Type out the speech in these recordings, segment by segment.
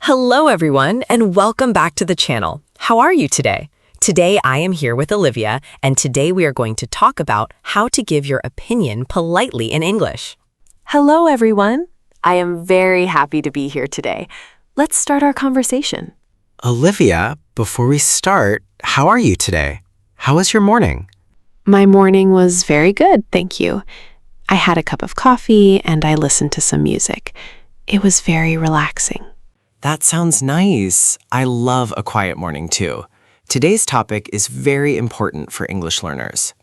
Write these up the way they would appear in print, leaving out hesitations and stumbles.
Hello, everyone, and welcome back to the channel. How are you today? Today, I am here with Olivia, and today we are going to talk about how to give your opinion politely in English. Hello, everyone. I am very happy to be here today. Let's start our conversation. Olivia, before we start, how are you today? How was your morning? My morning was very good, thank you. I had a cup of coffee and I listened to some music. It was very relaxing. That sounds nice. I love a quiet morning too. Today's topic is very important for English learners.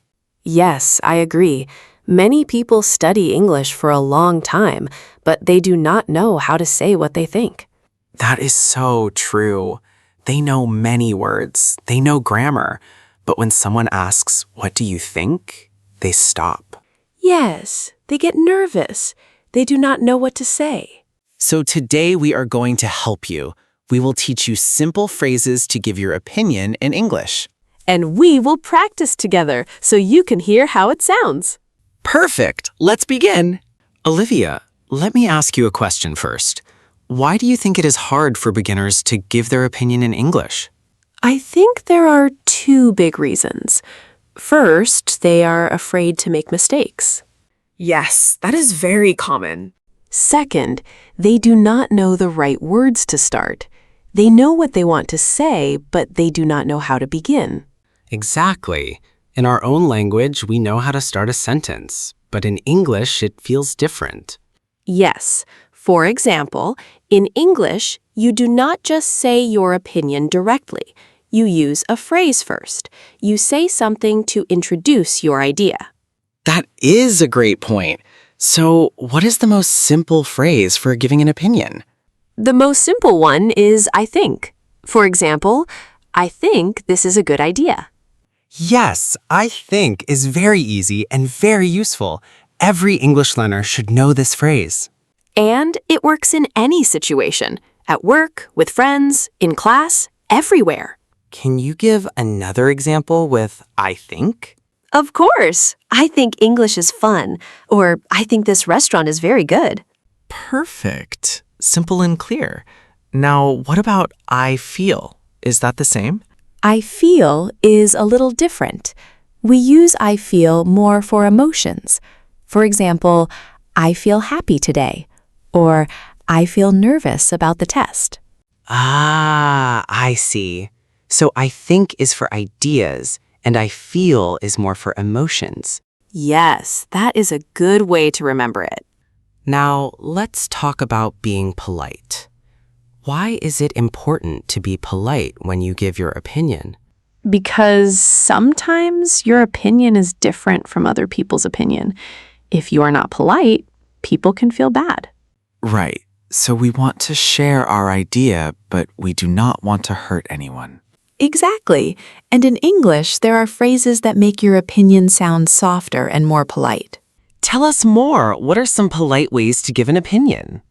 Yes, I agree. Many people study English for a long time, but they do not know how to say what they think. That is so true. They know many words, they know grammar, but when someone asks, "What do you think?" they stop. Yes, they get nervous. They do not know what to say. So today we are going to help you. We will teach you simple phrases to give your opinion in English. And we will practice together so you can hear how it sounds. Perfect! Let's begin! Olivia, let me ask you a question first. Why do you think it is hard for beginners to give their opinion in English? I think there are two big reasons. First, they are afraid to make mistakes. Yes, that is very common. Second, they do not know the right words to start. They know what they want to say, but they do not know how to begin. Exactly. In our own language, we know how to start a sentence, but in English, it feels different. Yes. For example, in English, you do not just say your opinion directly. You use a phrase first. You say something to introduce your idea. That is a great point. So, what is the most simple phrase for giving an opinion? The most simple one is I think. For example, I think this is a good idea. Yes, I think is very easy and very useful. Every English learner should know this phrase. And it works in any situation, at work, with friends, in class, everywhere. Can you give another example with I think? Of course. I think English is fun, or I think this restaurant is very good. Perfect. Simple and clear. Now, what about I feel? Is that the same? I feel is a little different. We use I feel more for emotions. For example, I feel happy today, or I feel nervous about the test. Ah, I see. So I think is for ideas, and I feel is more for emotions. Yes, that is a good way to remember it. Now, let's talk about being polite. Why is it important to be polite when you give your opinion? Because sometimes your opinion is different from other people's opinion. If you are not polite, people can feel bad. Right. So we want to share our idea, but we do not want to hurt anyone. Exactly. And in English, there are phrases that make your opinion sound softer and more polite. Tell us more. What are some polite ways to give an opinion?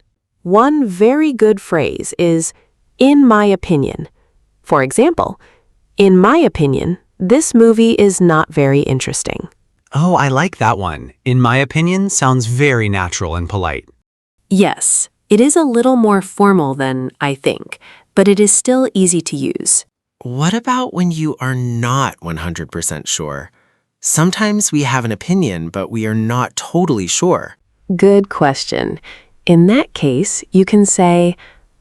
One very good phrase is, in my opinion. For example, in my opinion, this movie is not very interesting. Oh, I like that one. In my opinion, sounds very natural and polite. Yes, it is a little more formal than I think, but it is still easy to use. What about when you are not 100% sure? Sometimes we have an opinion, but we are not totally sure. Good question. In that case, you can say,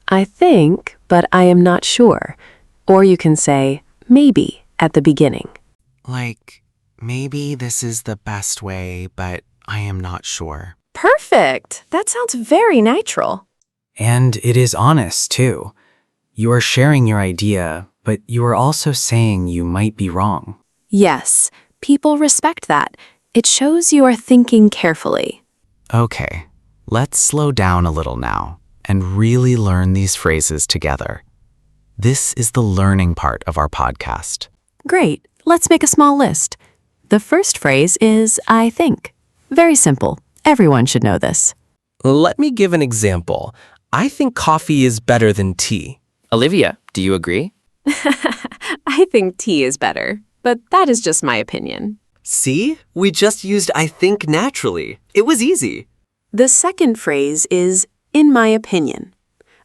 I think, but I am not sure. Or you can say, maybe, at the beginning. Like, maybe this is the best way, but I am not sure. Perfect. That sounds very natural. And it is honest, too. You are sharing your idea, but you are also saying you might be wrong. Yes, people respect that. It shows you are thinking carefully. Okay, let's slow down a little now and really learn these phrases together. This is the learning part of our podcast. Great. Let's make a small list. The first phrase is I think. Very simple. Everyone should know this. Let me give an example. I think coffee is better than tea. Olivia, do you agree? I think tea is better, but that is just my opinion. See? We just used I think naturally. It was easy. The second phrase is in my opinion.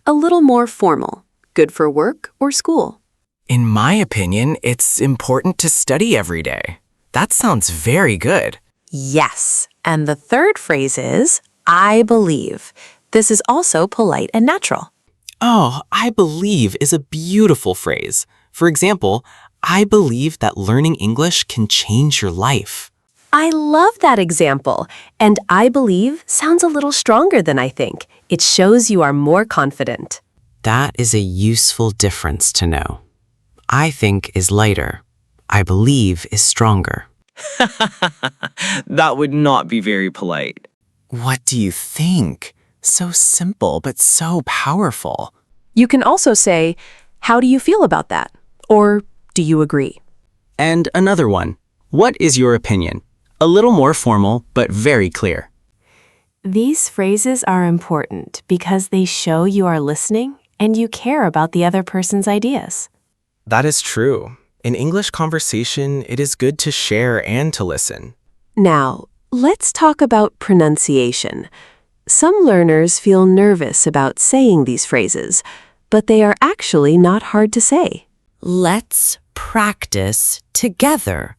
a little more formal, good for work or school. In my opinion, it's important to study every day. That sounds very good. Yes. And the third phrase is, I believe. This is also polite and natural. Oh, I believe is a beautiful phrase. For example, I believe that learning English can change your life. I love that example. And I believe sounds a little stronger than I think. It shows you are more confident. That is a useful difference to know. I think is lighter. I believe is stronger. That would not be very polite. What do you think? So simple, but so powerful. You can also say, how do you feel about that? Or do you agree? And another one. What is your opinion? A little more formal, but very clear. These phrases are important because they show you are listening and you care about the other person's ideas. That is true. In English conversation, it is good to share and to listen. Now, let's talk about pronunciation. Some learners feel nervous about saying these phrases, but they are actually not hard to say. Let's practice together.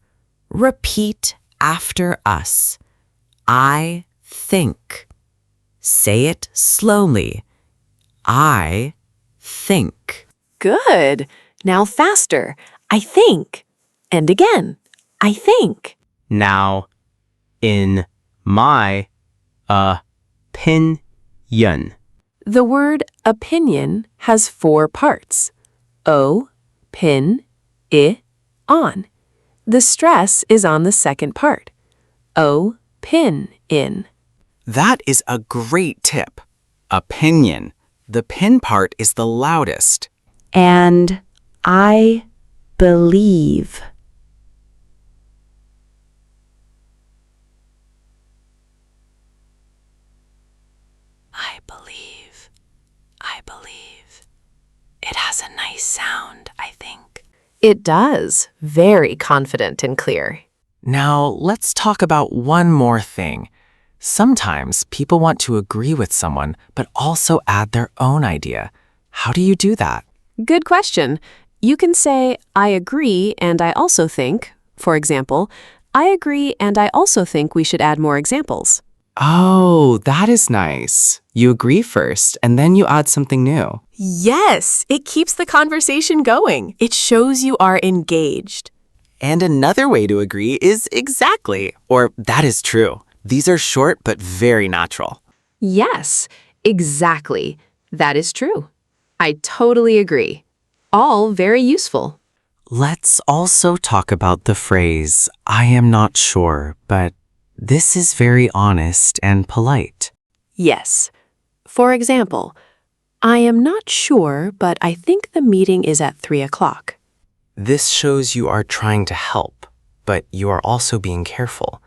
Repeat after us. I think. Say it slowly. I think. Good. Now faster. I think. And again. I think. Now, in my opinion. The word opinion has 4 parts. O, pin, I, on. The stress is on the second part. O, pin, in. That is a great tip. Opinion. The pin part is the loudest. And I believe. I believe. I believe. It has a nice sound, I think. It does. Very confident and clear. Now, let's talk about one more thing. Sometimes people want to agree with someone, but also add their own idea. How do you do that? Good question. You can say, I agree and I also think, for example, I agree and I also think we should add more examples. Oh, that is nice. You agree first, and then you add something new. Yes, it keeps the conversation going. It shows you are engaged. And another way to agree is exactly, or that is true. These are short but very natural. Yes, exactly. That is true. I totally agree. All very useful. Let's also talk about the phrase, I am not sure, but this is very honest and polite. Yes. For example, I am not sure, but I think the meeting is at 3 o'clock. This shows you are trying to help, but you are also being careful.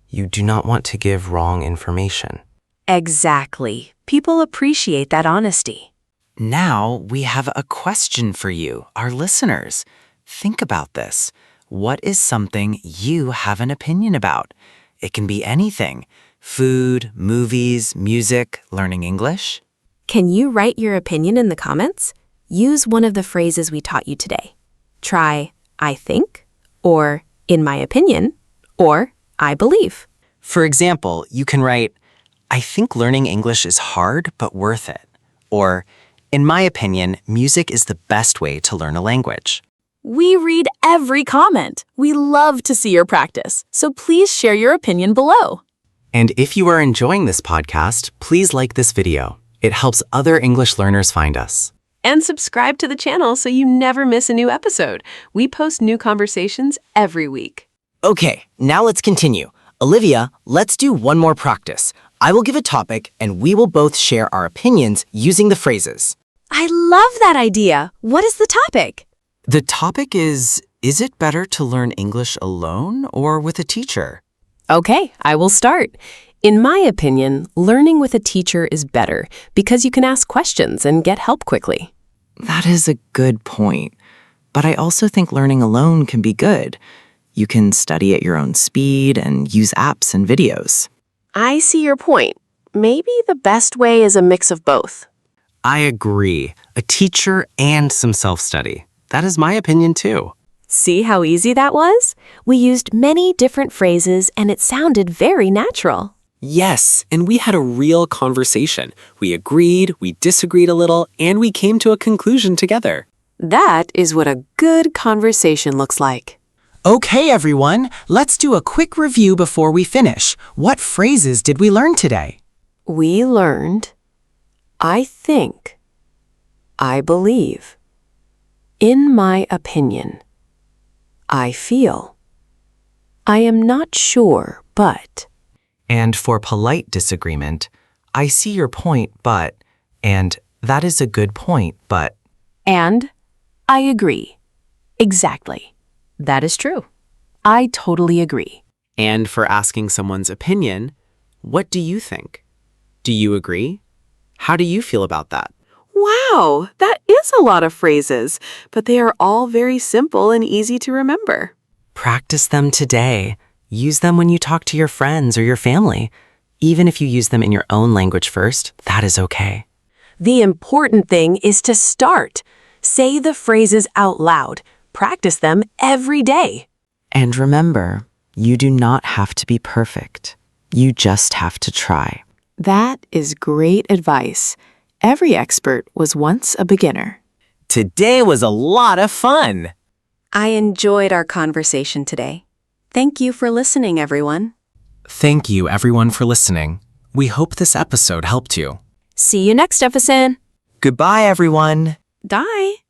You do not want to give wrong information. Exactly. People appreciate that honesty. Now we have a question for you, our listeners. Think about this. What is something you have an opinion about? It can be anything. Food, movies, music, learning English. Can you write your opinion in the comments? Use one of the phrases we taught you today. Try, I think, or in my opinion, or I believe. For example, you can write, I think learning English is hard but worth it. Or, in my opinion, music is the best way to learn a language. We read every comment. We love to see your practice, so please share your opinion below. And if you are enjoying this podcast, please like this video. It helps other English learners find us. And subscribe to the channel so you never miss a new episode. We post new conversations every week. Okay, now let's continue. Olivia, let's do one more practice. I will give a topic and we will both share our opinions using the phrases. I love that idea. What is the topic? The topic is it better to learn English alone or with a teacher? Okay, I will start. In my opinion, learning with a teacher is better because you can ask questions and get help quickly. That is a good point. But I also think learning alone can be good. You can study at your own speed and use apps and videos. I see your point. Maybe the best way is a mix of both. I agree. A teacher and some self-study. That is my opinion too. See how easy that was? We used many different phrases and it sounded very natural. Yes, and we had a real conversation. We agreed, we disagreed a little, and we came to a conclusion together. That is what a good conversation looks like. Okay, everyone, let's do a quick review before we finish. What phrases did we learn today? We learned, I think, I believe, in my opinion, I feel, I am not sure, but. And for polite disagreement, I see your point, but, and that is a good point, but. And I agree. Exactly. That is true. I totally agree. And for asking someone's opinion, what do you think? Do you agree? How do you feel about that? Wow, that is a lot of phrases, but they are all very simple and easy to remember. Practice them today. Use them when you talk to your friends or your family. Even if you use them in your own language first, that is okay. The important thing is to start. Say the phrases out loud. Practice them every day. And remember, you do not have to be perfect. You just have to try. That is great advice. Every expert was once a beginner. Today was a lot of fun. I enjoyed our conversation today. Thank you for listening, everyone. Thank you, everyone, for listening. We hope this episode helped you. See you next episode. Goodbye, everyone. Bye.